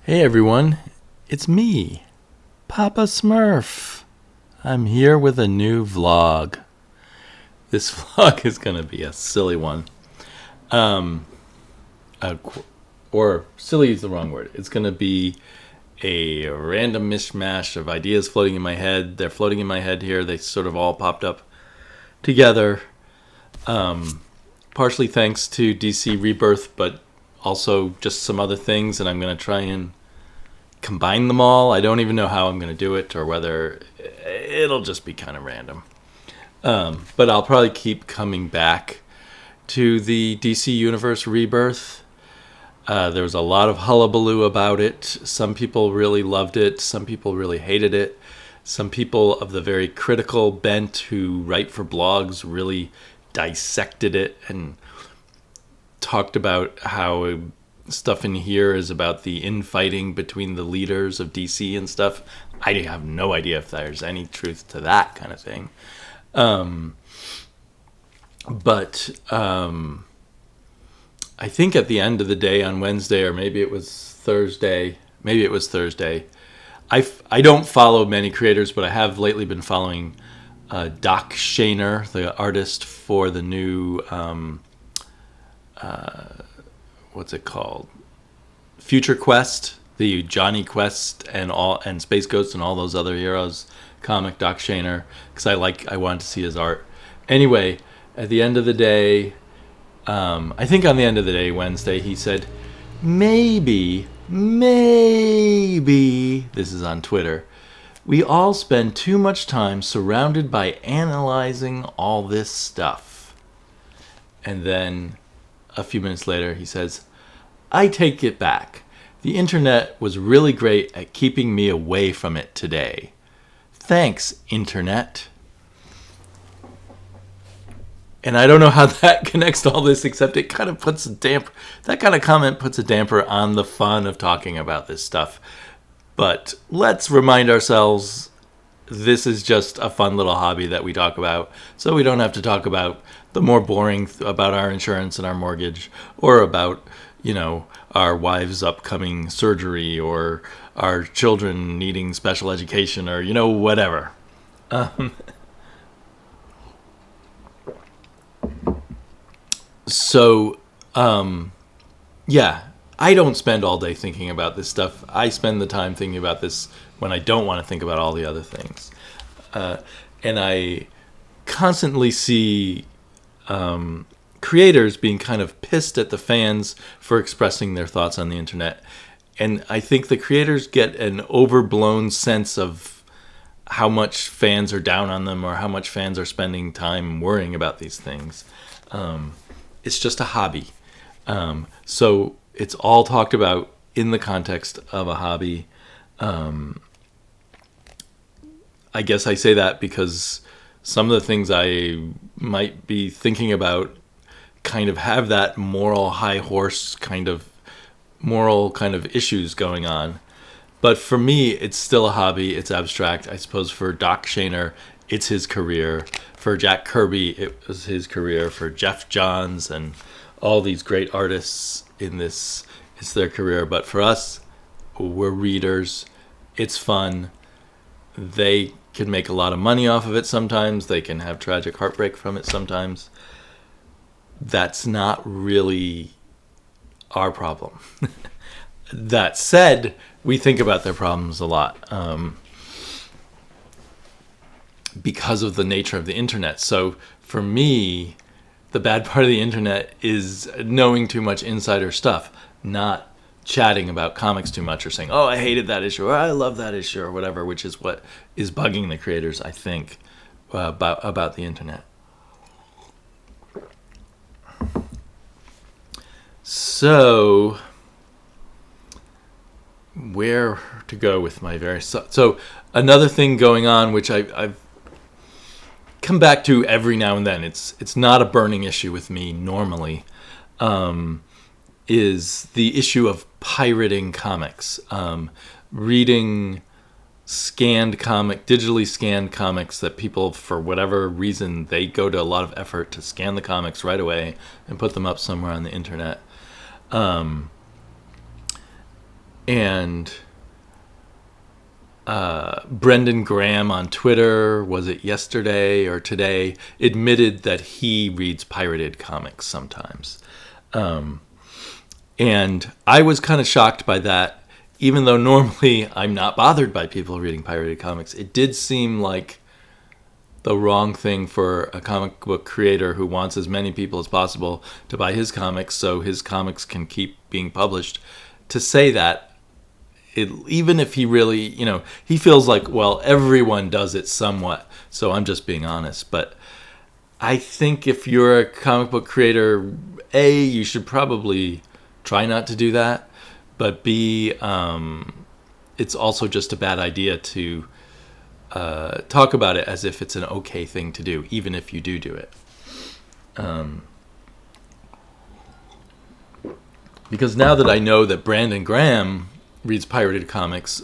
Hey everyone, it's me, Papa Smurf. I'm here with a new vlog. This vlog is going to be a silly one. Um, or silly is the wrong word. It's going to be a random mishmash of ideas floating in my head. They're floating in my head here. They sort of all popped up together. Partially thanks to DC Rebirth, but also just some other things, and I'm going to try and combine them all. I don't even know how I'm going to do it or whether it'll just be kind of random. But I'll probably keep coming back to the DC Universe Rebirth. There was a lot of hullabaloo about it. Some people really loved it. Some people really hated it. Some people of the very critical bent who write for blogs really dissected it and talked about how stuff in here is about the infighting between the leaders of DC and stuff. I have no idea if there's any truth to that kind of thing. But I think at the end of the day on Wednesday, or maybe it was Thursday, I don't follow many creators, but I have lately been following Doc Shaner, the artist for the new what's it called? Future Quest, the Johnny Quest and Space Ghost and all those other heroes comic, Doc Shaner, because I wanted to see his art. Anyway, at the end of the day, I think on the end of the day, Wednesday, he said, maybe, this is on Twitter, we all spend too much time surrounded by analyzing all this stuff. And then a few minutes later, he says, I take it back. The internet was really great at keeping me away from it today. Thanks, internet. And I don't know how that connects to all this, except it kind of puts a damper. That kind of comment puts a damper on the fun of talking about this stuff. But let's remind ourselves, this is just a fun little hobby that we talk about, so we don't have to talk about the more boring about our insurance and our mortgage, or about, our wives' upcoming surgery, or our children needing special education, or, whatever. Yeah, I don't spend all day thinking about this stuff. I spend the time thinking about this when I don't want to think about all the other things. And I constantly see creators being kind of pissed at the fans for expressing their thoughts on the internet. And I think the creators get an overblown sense of how much fans are down on them, or how much fans are spending time worrying about these things. It's just a hobby. So it's all talked about in the context of a hobby. I guess I say that because some of the things I might be thinking about kind of have that moral high horse kind of issues going on. But for me, it's still a hobby. It's abstract. I suppose for Doc Shaner, it's his career. For Jack Kirby, it was his career. For Jeff Johns and all these great artists in this, it's their career. But for us, we're readers. It's fun. They can make a lot of money off of it sometimes. They can have tragic heartbreak from it sometimes. That's not really our problem. That said, we think about their problems a lot. Because of the nature of the internet. So for me, the bad part of the internet is knowing too much insider stuff, not chatting about comics too much, or saying, oh, I hated that issue, or I love that issue, or whatever, which is what is bugging the creators, I think, about the internet. So where to go with my various... So another thing going on, which I've come back to every now and then, it's not a burning issue with me normally, is the issue of pirating comics. Reading digitally scanned comics that people, for whatever reason, they go to a lot of effort to scan the comics right away and put them up somewhere on the internet. And Brendan Graham on Twitter, was it yesterday or today, admitted that he reads pirated comics sometimes. And I was kind of shocked by that, even though normally I'm not bothered by people reading pirated comics. It did seem like the wrong thing for a comic book creator who wants as many people as possible to buy his comics so his comics can keep being published, to say that. Even if he really, he feels like, well, everyone does it somewhat, so I'm just being honest. But I think if you're a comic book creator, A, you should probably try not to do that. But B, it's also just a bad idea to talk about it as if it's an okay thing to do, even if you do it. Because now that I know that Brandon Graham reads pirated comics,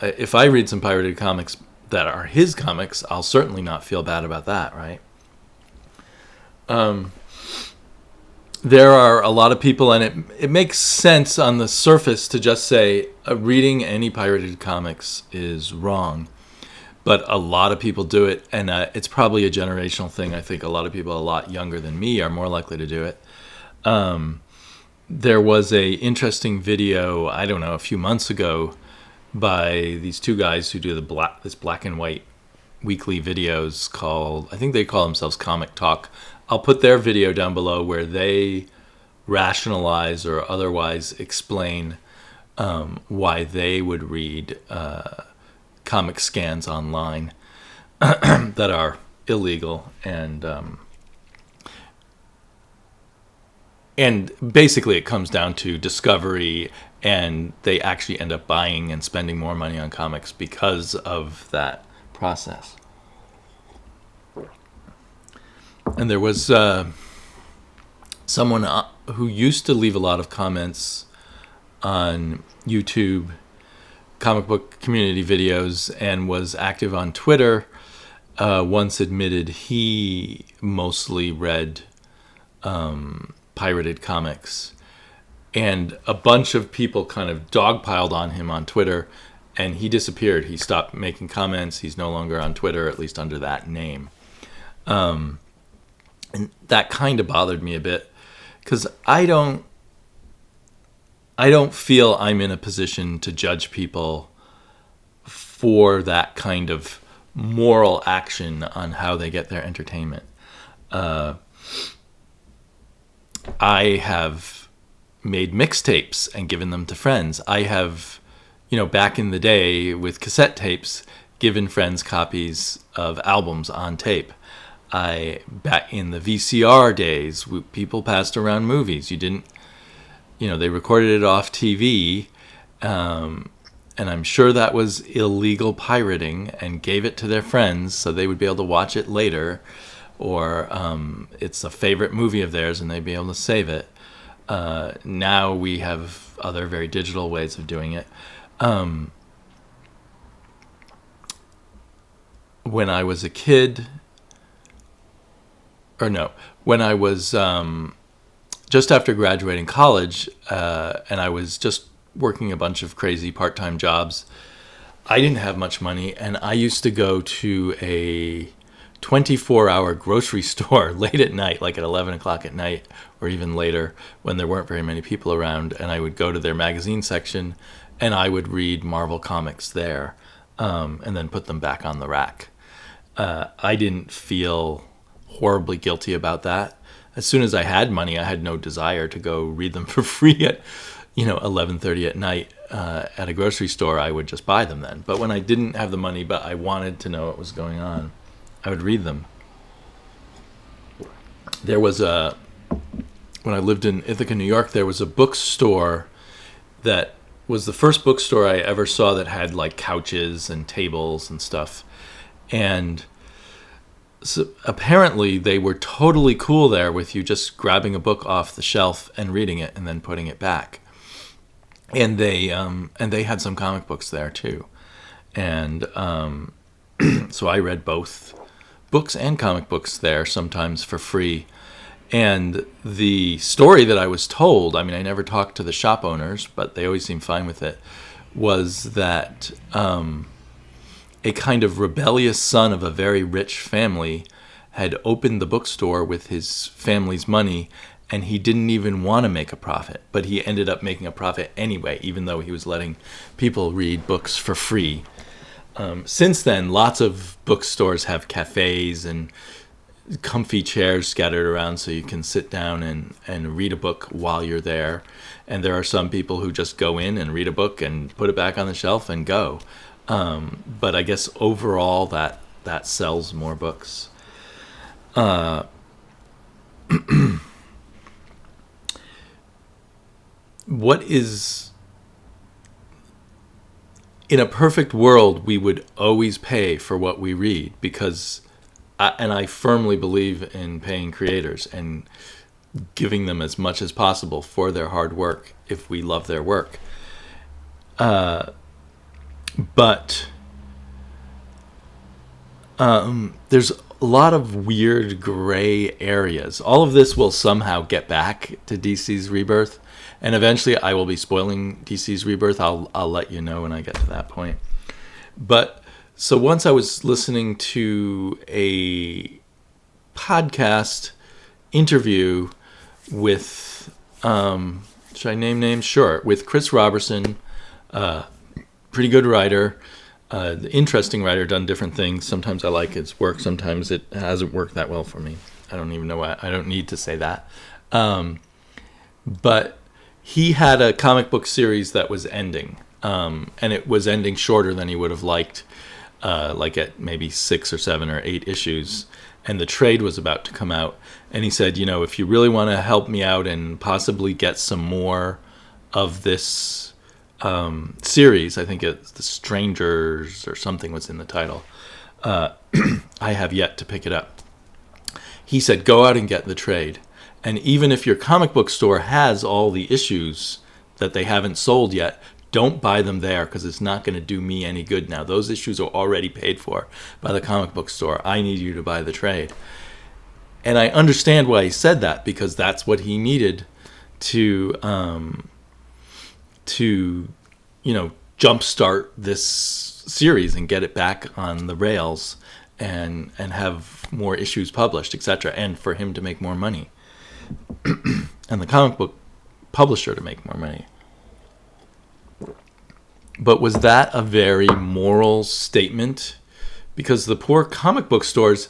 if I read some pirated comics that are his comics, I'll certainly not feel bad about that, right? There are a lot of people, and it makes sense on the surface to just say reading any pirated comics is wrong. But a lot of people do it, and it's probably a generational thing. I think a lot of people a lot younger than me are more likely to do it. There was a interesting video, I don't know, a few months ago by these two guys who do this black and white weekly videos called, I think they call themselves Comic Talk. I'll put their video down below where they rationalize or otherwise explain why they would read comic scans online that are illegal, and basically it comes down to discovery, and they actually end up buying and spending more money on comics because of that process. And there was someone who used to leave a lot of comments on YouTube comic book community videos and was active on Twitter, once admitted he mostly read pirated comics, and a bunch of people kind of dogpiled on him on Twitter, and he disappeared. He stopped making comments. He's no longer on Twitter, at least under that name. And that kind of bothered me a bit, because I don't feel I'm in a position to judge people for that kind of moral action on how they get their entertainment. I have made mixtapes and given them to friends. I have, back in the day with cassette tapes, given friends copies of albums on tape. Back in the VCR days, people passed around movies. You didn't, they recorded it off TV, and I'm sure that was illegal pirating, and gave it to their friends so they would be able to watch it later. Or it's a favorite movie of theirs and they'd be able to save it. Now we have other very digital ways of doing it. When I was a kid, when I was just after graduating college, and I was just working a bunch of crazy part-time jobs, I didn't have much money, and I used to go to a 24-hour grocery store late at night, like at 11 o'clock at night, or even later when there weren't very many people around, and I would go to their magazine section and I would read Marvel comics there, and then put them back on the rack. I didn't feel horribly guilty about that. As soon as I had money, I had no desire to go read them for free at 11:30 at night at a grocery store. I would just buy them then. But when I didn't have the money but I wanted to know what was going on, I would read them. There was when I lived in Ithaca, New York, there was a bookstore that was the first bookstore I ever saw that had like couches and tables and stuff. And so apparently they were totally cool there with you just grabbing a book off the shelf and reading it and then putting it back. And they had some comic books there too. And so I read both books and comic books there, sometimes for free. And the story that I was told, I mean, I never talked to the shop owners, but they always seemed fine with it, was that a kind of rebellious son of a very rich family had opened the bookstore with his family's money, and he didn't even want to make a profit, but he ended up making a profit anyway, even though he was letting people read books for free. Since then, lots of bookstores have cafes and comfy chairs scattered around so you can sit down and read a book while you're there. And there are some people who just go in and read a book and put it back on the shelf and go. But I guess overall that sells more books. What is... In a perfect world, we would always pay for what we read because... and I firmly believe in paying creators and giving them as much as possible for their hard work if we love their work. But there's a lot of weird gray areas. All of this will somehow get back to DC's Rebirth, and eventually I will be spoiling DC's Rebirth. I'll let you know when I get to that point. But so once I was listening to a podcast interview with, should I name names? Sure. With Chris Robertson, pretty good writer, interesting writer, done different things. Sometimes I like his work. Sometimes it hasn't worked that well for me. I don't even know why. I don't need to say that. But he had a comic book series that was ending, and it was ending shorter than he would have liked. Like at maybe 6 or 7 or 8 issues, and the trade was about to come out. And he said, if you really want to help me out and possibly get some more of this series, I think it's The Strangers or something was in the title, I have yet to pick it up. He said, go out and get the trade. And even if your comic book store has all the issues that they haven't sold yet, don't buy them there because it's not going to do me any good now. Those issues are already paid for by the comic book store. I need you to buy the trade. And I understand why he said that, because that's what he needed to jumpstart this series and get it back on the rails and have more issues published, etc., and for him to make more money. And the comic book publisher to make more money. But was that a very moral statement? Because the poor comic book stores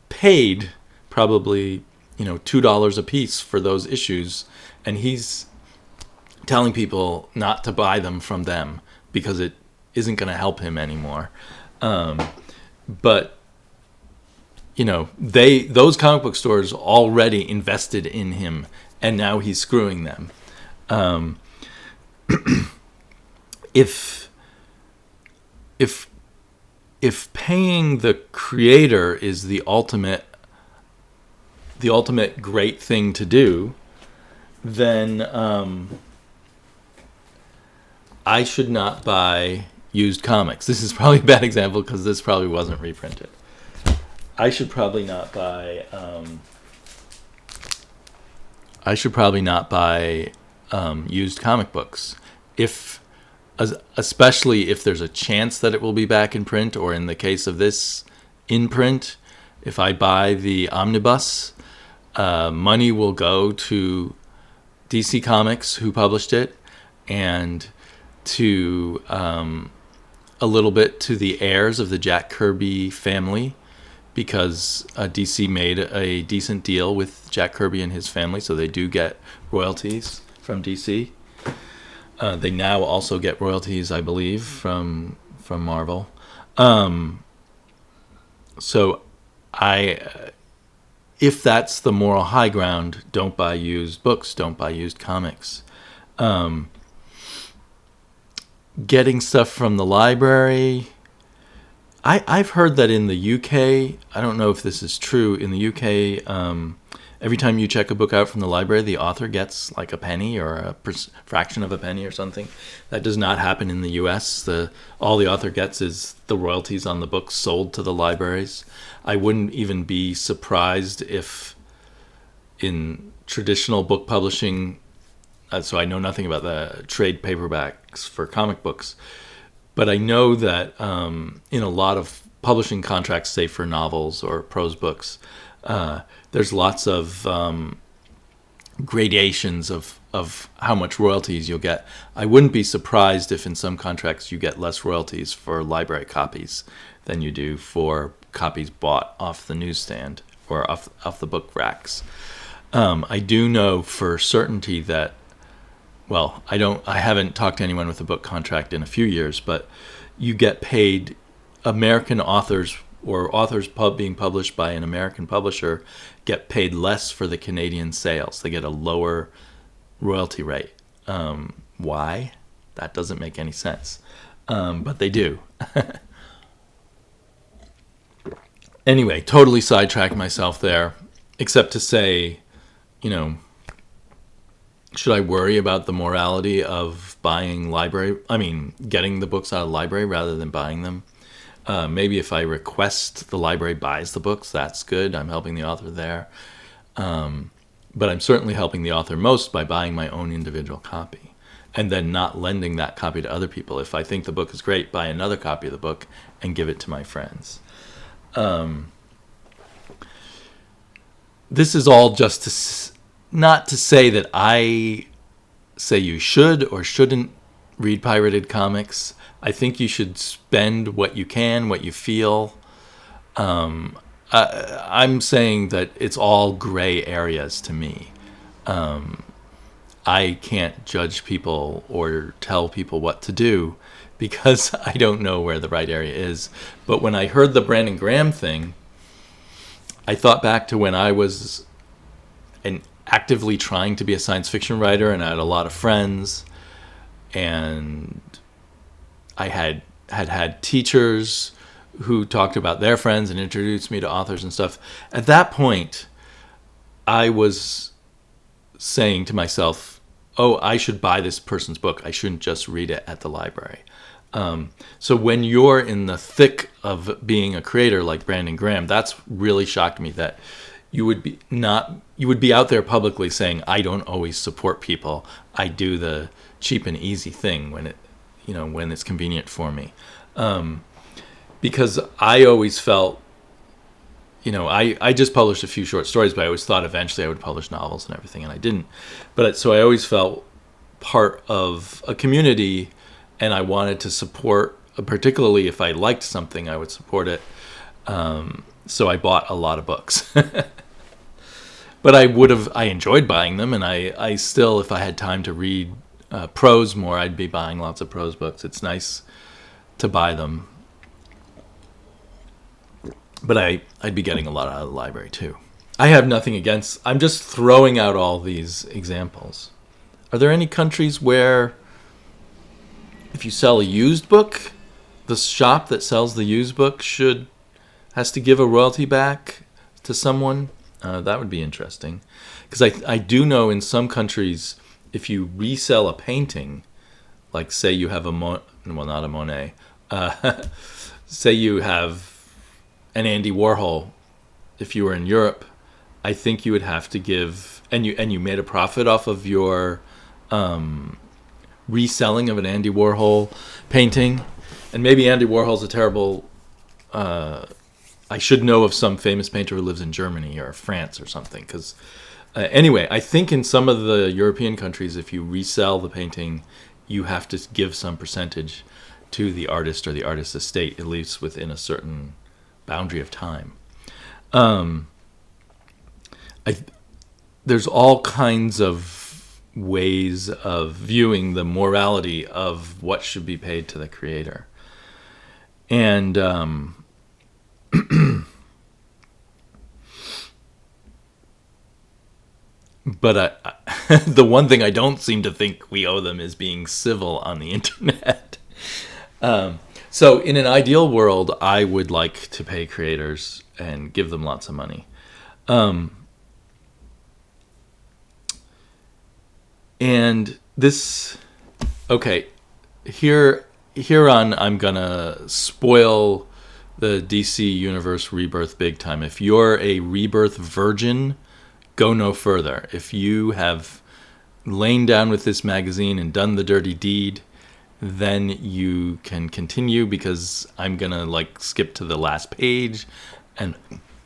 paid probably, $2 a piece for those issues, and he's telling people not to buy them from them because it isn't going to help him anymore. But those comic book stores already invested in him, and now he's screwing them. If paying the creator is the ultimate great thing to do, then I should not buy used comics. This is probably a bad example because this probably wasn't reprinted. I should probably not buy used comic books, especially if there's a chance that it will be back in print, or in the case of this, in print. If I buy the omnibus, money will go to DC Comics, who published it, and to a little bit to the heirs of the Jack Kirby family, because DC made a decent deal with Jack Kirby and his family, so they do get royalties from DC. They now also get royalties, I believe, from Marvel. So if that's the moral high ground, don't buy used books, don't buy used comics. Getting stuff from the library, I've heard that in the UK, I don't know if this is true, in the UK, every time you check a book out from the library, the author gets like a penny or a fraction of a penny or something. That does not happen in the US. All the author gets is the royalties on the books sold to the libraries. I wouldn't even be surprised if in traditional book publishing, so I know nothing about the trade paperbacks for comic books, but I know that in a lot of publishing contracts, say for novels or prose books, there's lots of gradations of how much royalties you'll get. I wouldn't be surprised if in some contracts you get less royalties for library copies than you do for copies bought off the newsstand or off the book racks. I do know for certainty that, well, I haven't talked to anyone with a book contract in a few years, but you get paid, American authors or authors being published by an American publisher get paid less for the Canadian sales. They get a lower royalty rate. Why? That doesn't make any sense. But they do. Anyway, totally sidetracked myself there, except to say, should I worry about the morality of getting the books out of the library rather than buying them? Maybe if I request the library buys the books, that's good. I'm helping the author there. But I'm certainly helping the author most by buying my own individual copy and then not lending that copy to other people. If I think the book is great, buy another copy of the book and give it to my friends. This is all just not to say that I say you should or shouldn't read pirated comics. I think you should spend what you can, what you feel. I'm saying that it's all gray areas to me. I can't judge people or tell people what to do because I don't know where the right area is. But when I heard the Brandon Graham thing, I thought back to when I was actively trying to be a science fiction writer, and I had a lot of friends, and I had teachers who talked about their friends and introduced me to authors and stuff. At that point, I was saying to myself, oh, I should buy this person's book. I shouldn't just read it at the library. So when you're in the thick of being a creator like Brandon Graham, that's really shocked me that you would be out there publicly saying, I don't always support people. I do the cheap and easy thing when it's convenient for me. Because I always felt, I just published a few short stories, but I always thought eventually I would publish novels and everything, and I didn't. So I always felt part of a community, and I wanted to support, particularly if I liked something, I would support it. So I bought a lot of books. But I enjoyed buying them, and I still, if I had time to read prose more, I'd be buying lots of prose books. It's nice to buy them. But I'd be getting a lot out of the library too. I have nothing against, I'm just throwing out all these examples. Are there any countries where if you sell a used book, the shop that sells the used book has to give a royalty back to someone? That would be interesting. Because I do know in some countries, if you resell a painting, like say you have not a Monet, say you have an Andy Warhol, if you were in Europe, I think you would have to give, and you made a profit off of your reselling of an Andy Warhol painting, and maybe Andy Warhol's a terrible, I should know of some famous painter who lives in Germany or France or something, because anyway, I think in some of the European countries, if you resell the painting, you have to give some percentage to the artist or the artist's estate, at least within a certain boundary of time. There's all kinds of ways of viewing the morality of what should be paid to the creator. And but the one thing I don't seem to think we owe them is being civil on the internet. So in an ideal world, I would like to pay creators and give them lots of money. And this, okay, here on, I'm gonna spoil the DC Universe Rebirth big time. If you're a Rebirth virgin, go no further. If you have lain down with this magazine and done the dirty deed, then you can continue, because I'm going to like skip to the last page and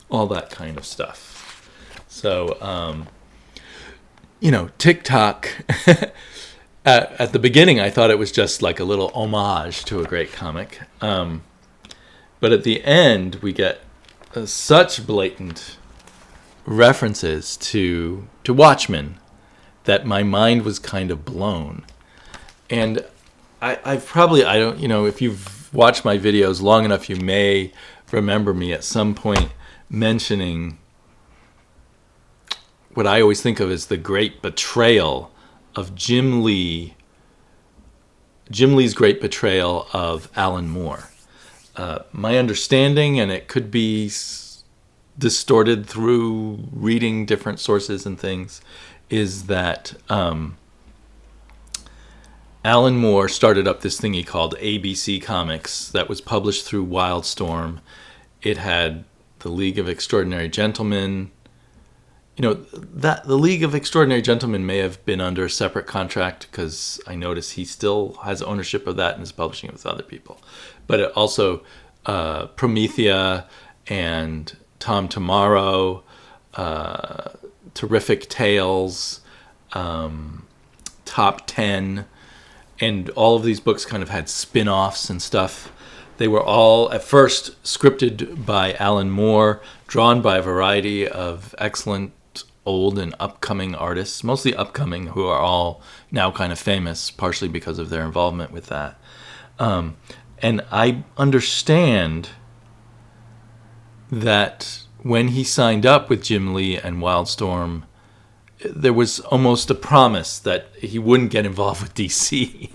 all that kind of stuff. So, TikTok, at the beginning, I thought it was just like a little homage to a great comic. But at the end, we get such blatant references to Watchmen that my mind was kind of blown. And if you've watched my videos long enough, you may remember me at some point mentioning what I always think of as the great betrayal of Jim Lee. Jim Lee's great betrayal of Alan Moore. My understanding, and it could be distorted through reading different sources and things, is that Alan Moore started up this thing he called ABC Comics that was published through Wildstorm. It had the League of Extraordinary Gentlemen. That the League of Extraordinary Gentlemen may have been under a separate contract, because I notice he still has ownership of that and is publishing it with other people. But it also Promethea and Tom Tomorrow, Terrific Tales, Top 10, and all of these books kind of had spin-offs and stuff. They were all at first scripted by Alan Moore, drawn by a variety of excellent old and upcoming artists, mostly upcoming, who are all now kind of famous, partially because of their involvement with that. And I understand that when he signed up with Jim Lee and Wildstorm, there was almost a promise that he wouldn't get involved with DC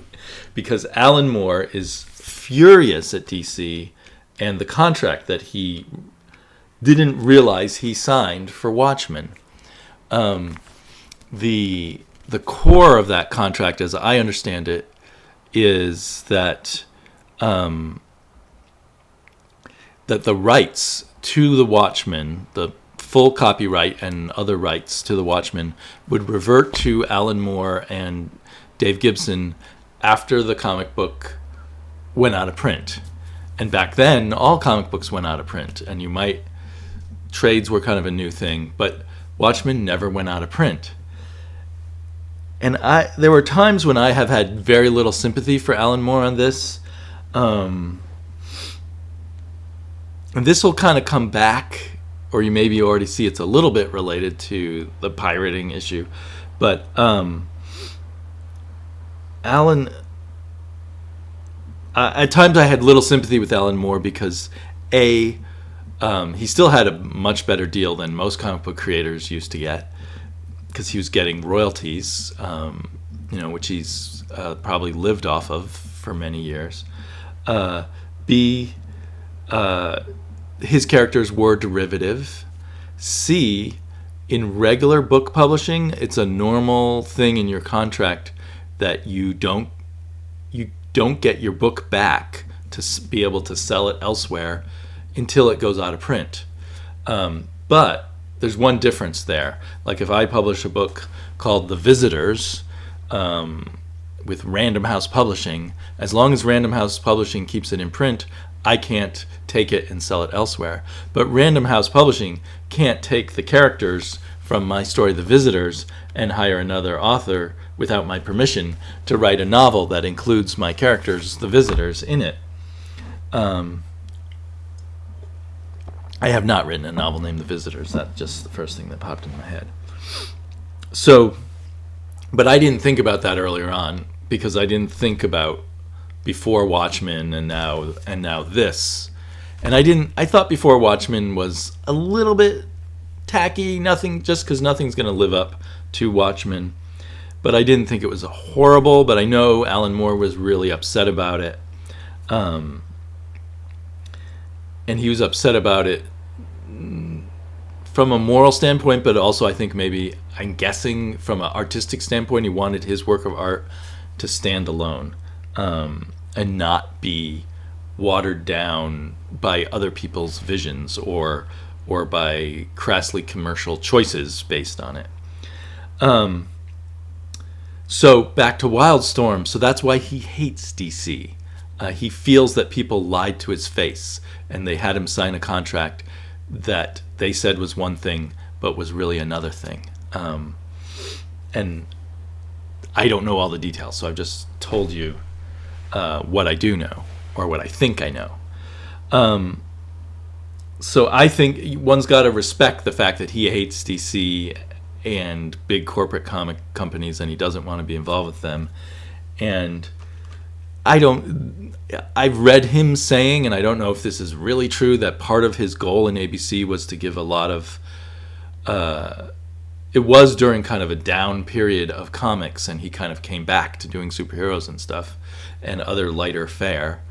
because Alan Moore is furious at DC and the contract that he didn't realize he signed for Watchmen. The core of that contract, as I understand it, is that that the rights to the Watchmen, the full copyright and other rights to the Watchmen, would revert to Alan Moore and Dave Gibson after the comic book went out of print. And back then, all comic books went out of print, and trades were kind of a new thing, but Watchmen never went out of print. And there were times when I have had very little sympathy for Alan Moore on this. And this will kind of come back, or you maybe already see it's a little bit related to the pirating issue. But Alan, at times I had little sympathy with Alan Moore because he still had a much better deal than most comic book creators used to get, because he was getting royalties, which he's probably lived off of for many years. B, his characters were derivative. C, in regular book publishing, it's a normal thing in your contract that you don't get your book back to be able to sell it elsewhere until it goes out of print. But there's one difference there. Like if I publish a book called The Visitors with Random House Publishing, as long as Random House Publishing keeps it in print, I can't take it and sell it elsewhere. But Random House Publishing can't take the characters from my story The Visitors and hire another author without my permission to write a novel that includes my characters, The Visitors, in it. I have not written a novel named The Visitors. That's just the first thing that popped in my head. So, but I didn't think about that earlier on because I didn't think about before Watchmen and now this. And I thought before Watchmen was a little bit tacky, just because nothing's going to live up to Watchmen. But I didn't think it was horrible, but I know Alan Moore was really upset about it. And he was upset about it from a moral standpoint, but also I think I'm guessing from an artistic standpoint, he wanted his work of art to stand alone and not be watered down by other people's visions or or by crassly commercial choices based on it. So back to Wildstorm. So that's why he hates DC. He feels that people lied to his face, and they had him sign a contract that they said was one thing, but was really another thing. And I don't know all the details, so I've just told you what I do know, or what I think I know. So I think one's got to respect the fact that he hates DC and big corporate comic companies, and he doesn't want to be involved with them. And I've read him saying, and I don't know if this is really true, that part of his goal in ABC was to give a lot of, it was during kind of a down period of comics, and he kind of came back to doing superheroes and stuff and other lighter fare.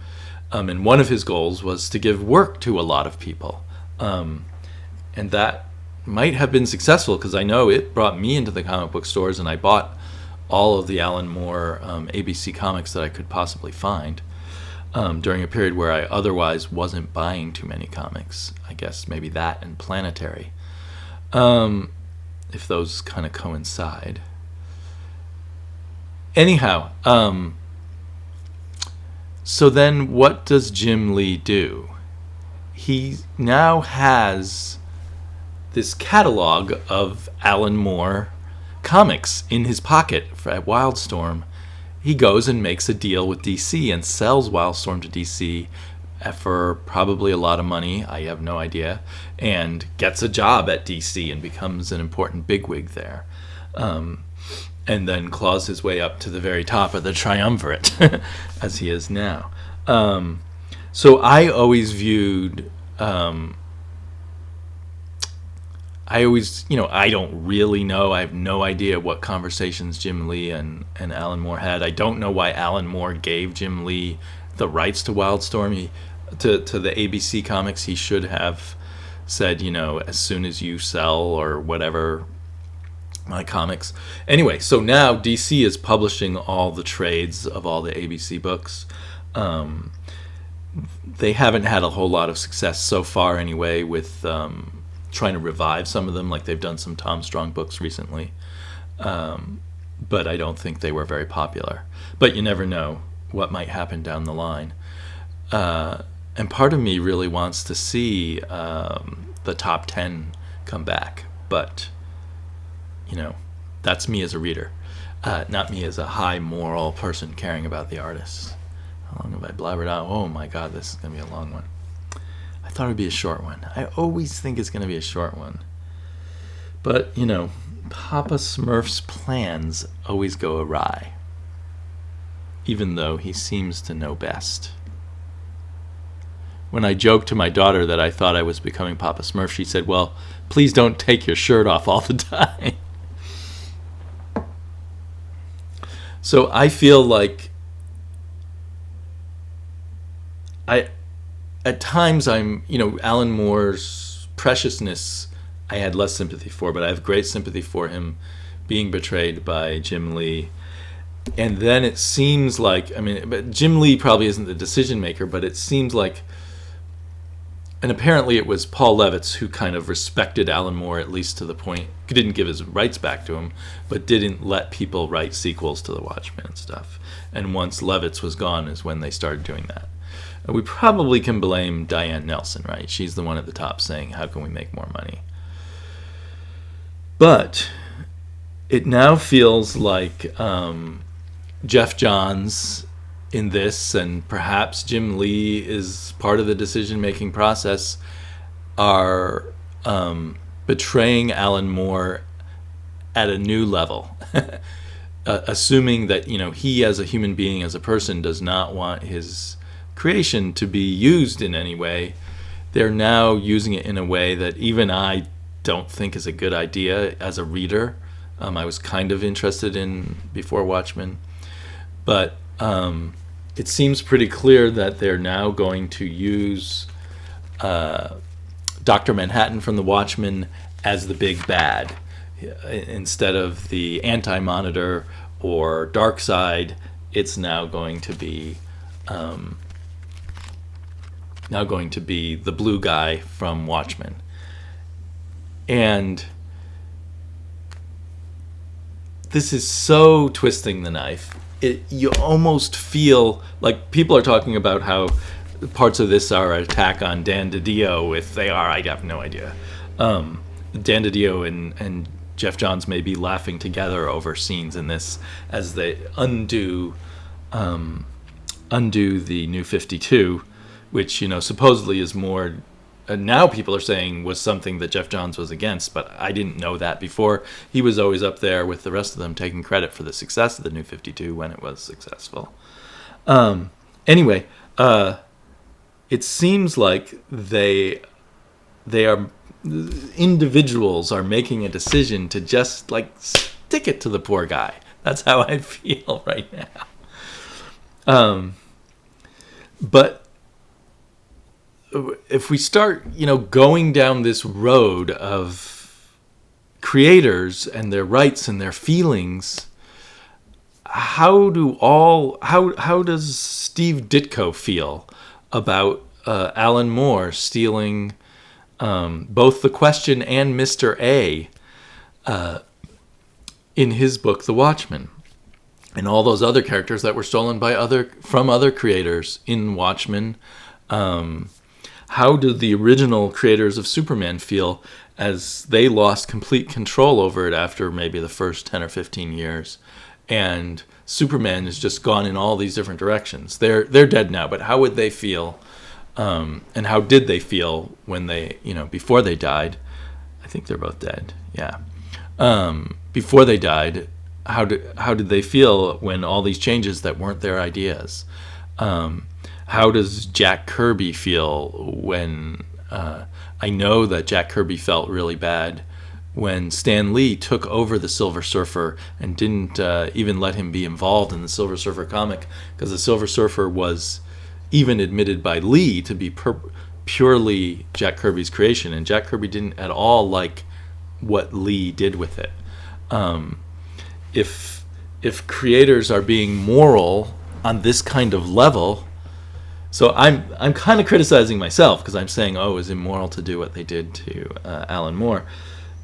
And one of his goals was to give work to a lot of people. And that might have been successful, because I know it brought me into the comic book stores, and I bought all of the Alan Moore ABC comics that I could possibly find during a period where I otherwise wasn't buying too many comics. I guess maybe that and Planetary, if those kind of coincide. Anyhow, so then what does Jim Lee do? He now has this catalog of Alan Moore comics in his pocket at Wildstorm. He goes and makes a deal with DC and sells Wildstorm to DC for probably a lot of money, I have no idea, and gets a job at DC and becomes an important bigwig there. And then claws his way up to the very top of the triumvirate, as he is now. So I always viewed... I don't really know. I have no idea what conversations Jim Lee and Alan Moore had. I don't know why Alan Moore gave Jim Lee the rights to Wildstorm. To the ABC comics, he should have said, as soon as you sell or whatever my comics. Anyway, so now DC is publishing all the trades of all the ABC books. They haven't had a whole lot of success so far anyway with... trying to revive some of them, like they've done some Tom Strong books recently, but I don't think they were very popular. But you never know what might happen down the line. And part of me really wants to see the top 10 come back, but that's me as a reader, not me as a high moral person caring about the artists. How long have I blabbered out? Oh my God, this is going to be a long one. I thought it would be a short one. I always think it's going to be a short one. But, Papa Smurf's plans always go awry, even though he seems to know best. When I joked to my daughter that I thought I was becoming Papa Smurf, she said, well, please don't take your shirt off all the time. So I feel like at times Alan Moore's preciousness I had less sympathy for, but I have great sympathy for him being betrayed by Jim Lee. And then it seems like, but Jim Lee probably isn't the decision maker, but it seems like, and apparently it was Paul Levitz who kind of respected Alan Moore, at least to the point, didn't give his rights back to him, but didn't let people write sequels to the Watchmen and stuff. And once Levitz was gone is when they started doing that. We probably can blame Diane Nelson, right? She's the one at the top saying, how can we make more money? But it now feels like Jeff Johns in this, and perhaps Jim Lee is part of the decision-making process, are betraying Alan Moore at a new level. Assuming that, he as a human being, as a person, does not want his creation to be used in any way. They're now using it in a way that even I don't think is a good idea as a reader. I was kind of interested in before Watchmen, but it seems pretty clear that they're now going to use Dr. Manhattan from the Watchmen as the big bad instead of the Anti-Monitor or Darkseid. It's now going to be the blue guy from Watchmen. And this is so twisting the knife. You almost feel like people are talking about how parts of this are an attack on Dan DiDio. If they are, I have no idea. Dan DiDio and Jeff Johns may be laughing together over scenes in this as they undo the New 52, which, you know, supposedly is more, now people are saying was something that Jeff Johns was against, but I didn't know that before. He was always up there with the rest of them taking credit for the success of the New 52 when it was successful. Anyway, it seems like they are, individuals are making a decision to just like stick it to the poor guy. That's how I feel right now. But if we start, you know, going down this road of creators and their rights and their feelings, how does Steve Ditko feel about Alan Moore stealing both The Question and Mr. A in his book The Watchmen, and all those other characters that were stolen from other creators in Watchmen? How did the original creators of Superman feel as they lost complete control over it after maybe the first 10 or 15 years? And Superman has just gone in all these different directions. They're dead now, but how would they feel? And how did they feel when they, you know, before they died? I think they're both dead. Yeah. Before they died, how did they feel when all these changes that weren't their ideas? How does Jack Kirby feel when I know that Jack Kirby felt really bad when Stan Lee took over the Silver Surfer and didn't even let him be involved in the Silver Surfer comic, because the Silver Surfer was even admitted by Lee to be purely Jack Kirby's creation, and Jack Kirby didn't at all like what Lee did with it. If creators are being moral on this kind of level, so I'm kind of criticizing myself because I'm saying, oh, it was immoral to do what they did to Alan Moore.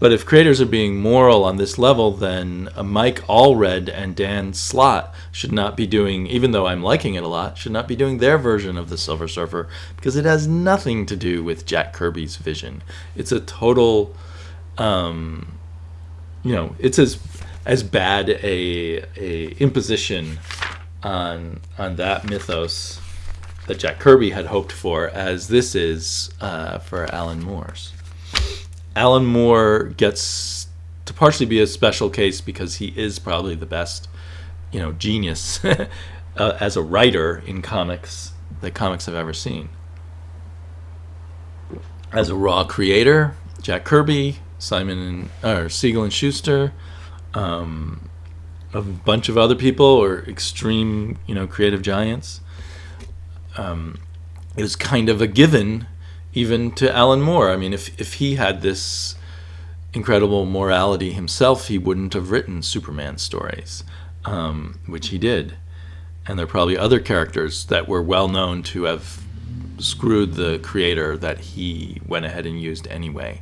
But if creators are being moral on this level, then Mike Allred and Dan Slott should not be doing, even though I'm liking it a lot, should not be doing their version of the Silver Surfer, because it has nothing to do with Jack Kirby's vision. It's a total, it's as bad a imposition on that mythos that Jack Kirby had hoped for as this is for Alan Moore's. Alan Moore gets to partially be a special case because he is probably the best, genius as a writer in comics that comics have ever seen. As a raw creator, Jack Kirby, Siegel and Schuster, a bunch of other people or extreme, creative giants. It was kind of a given even to Alan Moore. I mean, if he had this incredible morality himself, he wouldn't have written Superman stories, which he did. And there are probably other characters that were well known to have screwed the creator that he went ahead and used anyway.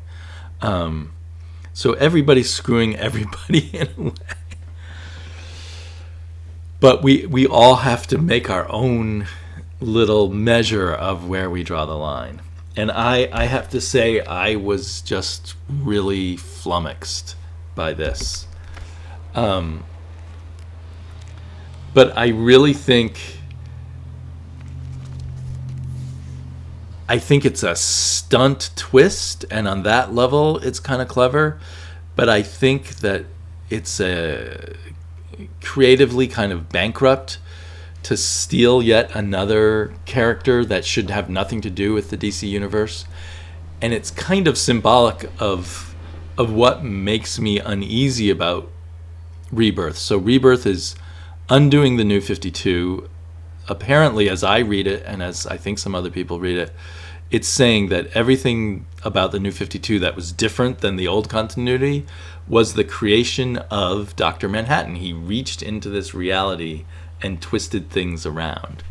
So everybody's screwing everybody in a way. But we all have to make our own little measure of where we draw the line. And I have to say, I was just really flummoxed by this. But I really think it's a stunt twist, and on that level, it's kind of clever. But I think that it's a creatively kind of bankrupt to steal yet another character that should have nothing to do with the DC universe. And it's kind of symbolic of what makes me uneasy about Rebirth. So Rebirth is undoing the New 52. Apparently, as I read it, and as I think some other people read it, it's saying that everything about the New 52 that was different than the old continuity was the creation of Dr. Manhattan. He reached into this reality and twisted things around.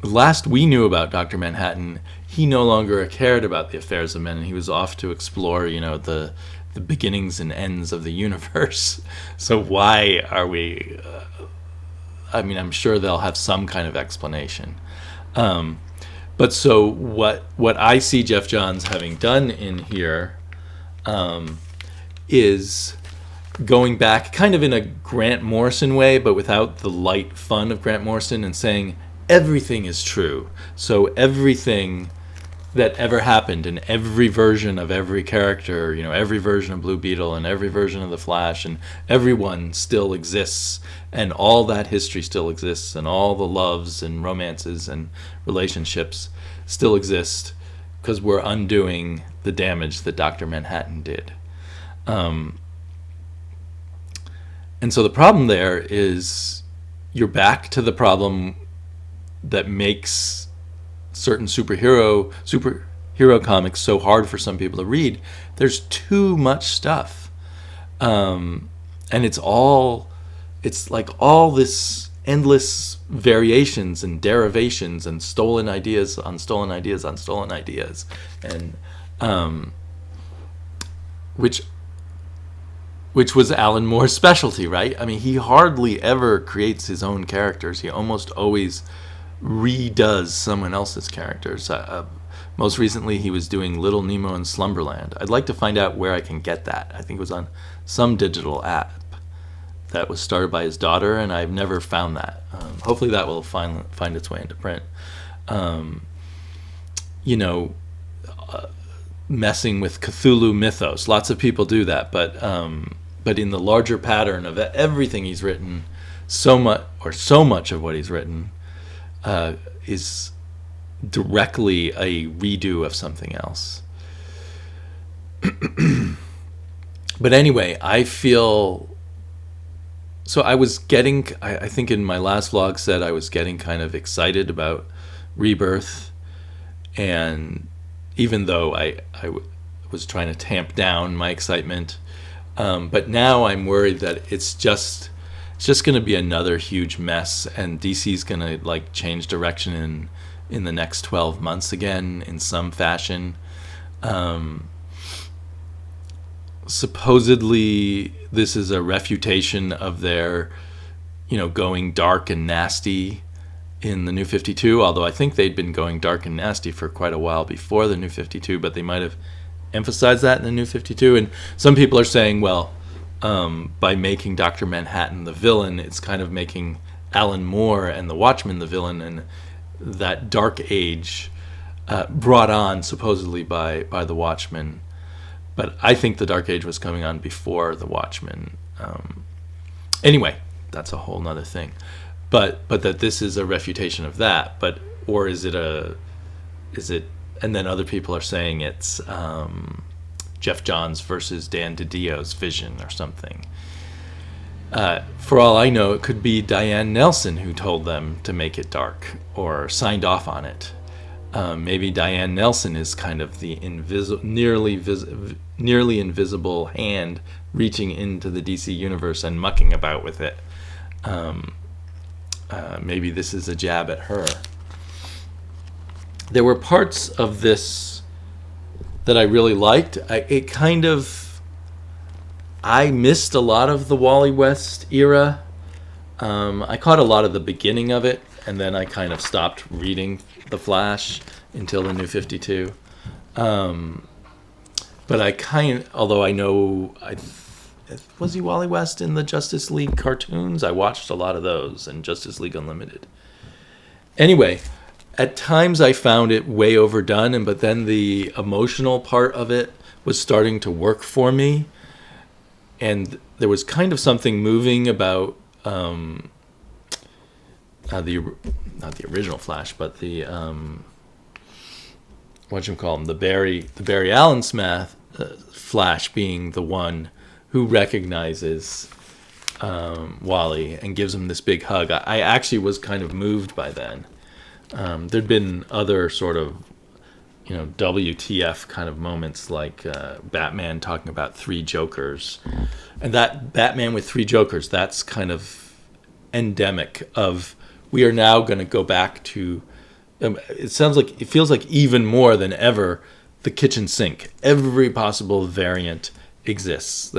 Last we knew about Dr. Manhattan, he no longer cared about the affairs of men, and he was off to explore, the beginnings and ends of the universe. So why are we? I'm sure they'll have some kind of explanation. But so what I see Jeff Johns having done in here is going back kind of in a Grant Morrison way, but without the light fun of Grant Morrison, and saying everything is true. So everything that ever happened in every version of every character, every version of Blue Beetle and every version of the Flash, and everyone still exists, and all that history still exists, and all the loves and romances and relationships still exist, because we're undoing the damage that Dr. Manhattan did. And so the problem there is you're back to the problem that makes certain superhero comics so hard for some people to read. There's too much stuff, and it's like all this endless variations and derivations and stolen ideas on stolen ideas on stolen ideas, and which was Alan Moore's specialty, right? He hardly ever creates his own characters. He almost always redoes someone else's characters. Most recently, he was doing Little Nemo in Slumberland. I'd like to find out where I can get that. I think it was on some digital app that was started by his daughter, and I've never found that. Hopefully that will find its way into print. Messing with Cthulhu mythos. Lots of people do that, but in the larger pattern of everything he's written, so much of what he's written is directly a redo of something else. But anyway, I feel... So I was getting... I think in my last vlog said I was getting kind of excited about Rebirth, and even though I was trying to tamp down my excitement, but now I'm worried that it's just going to be another huge mess, and DC's going to change direction in the next 12 months again in some fashion. Supposedly this is a refutation of their going dark and nasty in the New 52, although I think they'd been going dark and nasty for quite a while before the New 52, but they might have emphasized that in the New 52. And some people are saying, well, by making Dr. Manhattan the villain, it's kind of making Alan Moore and the Watchmen the villain, and that dark age brought on supposedly by the Watchmen. But I think the dark age was coming on before the Watchmen. Anyway, that's a whole nother thing. But that this is a refutation of that, or is it? And then other people are saying it's Jeff Johns versus Dan DiDio's vision or something. For all I know, it could be Diane Nelson who told them to make it dark or signed off on it. Maybe Diane Nelson is kind of the nearly invisible hand reaching into the DC universe and mucking about with it. Maybe this is a jab at her. There were parts of this that I really liked. I missed a lot of the Wally West era. I caught a lot of the beginning of it, and then I kind of stopped reading The Flash until the New 52. But although I know, was he Wally West in the Justice League cartoons? I watched a lot of those, and Justice League Unlimited. Anyway, at times I found it way overdone, but then the emotional part of it was starting to work for me, and there was kind of something moving about not the original Flash, but the the Barry Allen Smith Flash being the one who recognizes Wally and gives him this big hug. I actually was kind of moved by then. There'd been other sort of, WTF kind of moments, like Batman talking about 3 Jokers. And that Batman with 3 Jokers, that's kind of endemic of, we are now going to go back to It feels like even more than ever, the kitchen sink. Every possible variant exists.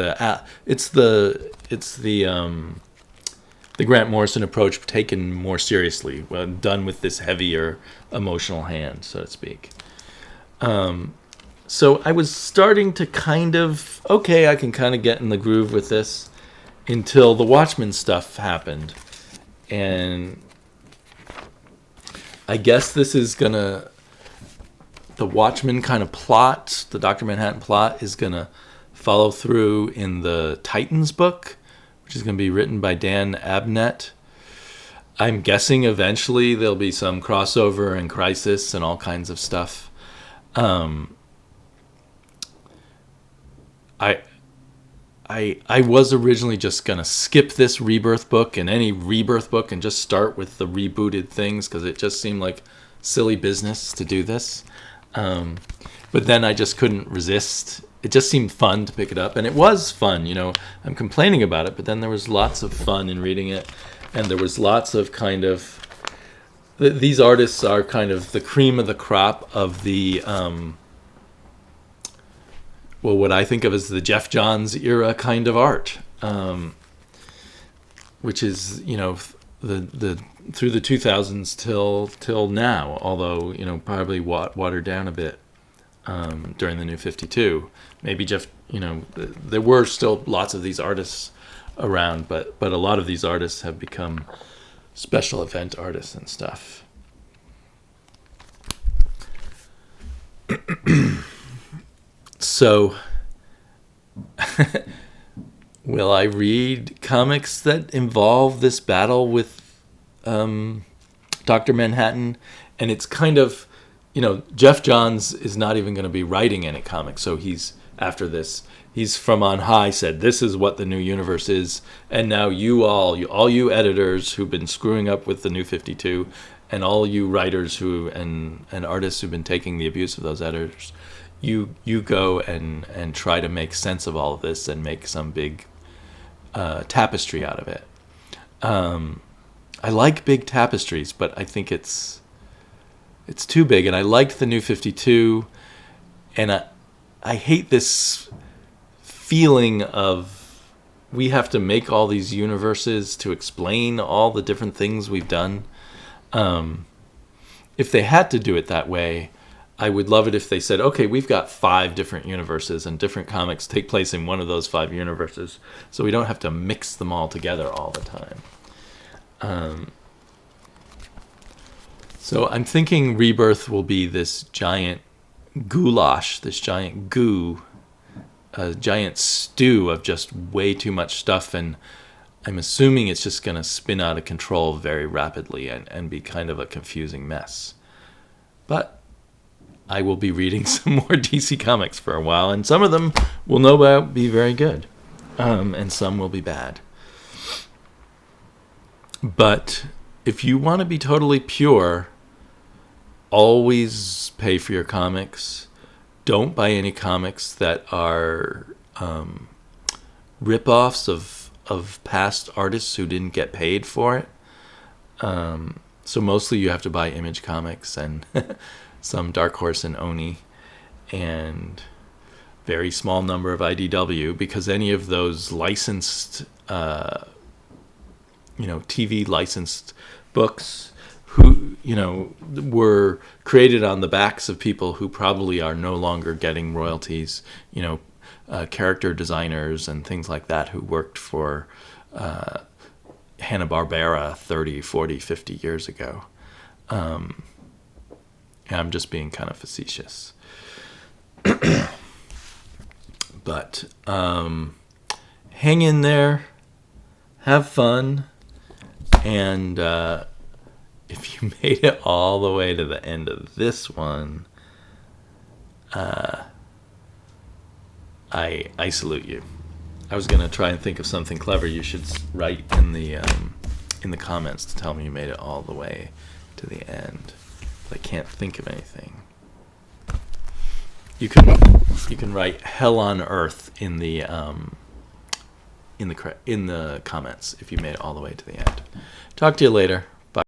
It's the Grant Morrison approach taken more seriously, done with this heavier emotional hand, so to speak. So I was starting to I can kind of get in the groove with this until the Watchmen stuff happened. And I guess this is the Watchmen kind of plot, the Dr. Manhattan plot, is going to follow through in the Titans book, which is going to be written by Dan Abnett. I'm guessing eventually there'll be some crossover and Crisis and all kinds of stuff. I was originally just going to skip this Rebirth book and any Rebirth book and just start with the rebooted things because it just seemed like silly business to do this. But then I just couldn't resist. It just seemed fun to pick it up. And it was fun, I'm complaining about it, but then there was lots of fun in reading it. And there was lots of these artists are kind of the cream of the crop of the... what I think of as the Jeff Johns era kind of art, which is, the through the 2000s till now, although, probably watered down a bit during the New 52. Maybe there were still lots of these artists around, but a lot of these artists have become special event artists and stuff. So, will I read comics that involve this battle with Dr. Manhattan? And it's kind of, Jeff Johns is not even going to be writing any comics. So after this, he's from on high said, this is what the new universe is. And now all you editors who've been screwing up with the New 52, and all you writers and artists who've been taking the abuse of those editors, you go and try to make sense of all of this and make some big tapestry out of it. I like big tapestries, but I think it's too big. And I liked the New 52, and I hate this feeling of we have to make all these universes to explain all the different things we've done. If they had to do it that way, I would love it if they said, okay, we've got 5 different universes and different comics take place in one of those 5 universes, so we don't have to mix them all together all the time. So I'm thinking Rebirth will be this giant goulash, this giant goo, a giant stew of just way too much stuff, and I'm assuming it's just going to spin out of control very rapidly and be kind of a confusing mess. But I will be reading some more DC comics for a while, and some of them will no doubt be very good, and some will be bad. But if you want to be totally pure, always pay for your comics. Don't buy any comics that are rip-offs of past artists who didn't get paid for it. So mostly you have to buy Image Comics and some Dark Horse and Oni, and very small number of IDW, because any of those licensed, TV licensed books who, were created on the backs of people who probably are no longer getting royalties, character designers and things like that who worked for Hanna-Barbera 30, 40, 50 years ago. I'm just being kind of facetious. But hang in there, have fun, and if you made it all the way to the end of this one, I salute you. I was gonna try and think of something clever you should write in the comments to tell me you made it all the way to the end, but I can't think of anything. You can write "Hell on Earth" in the comments if you made it all the way to the end. Talk to you later.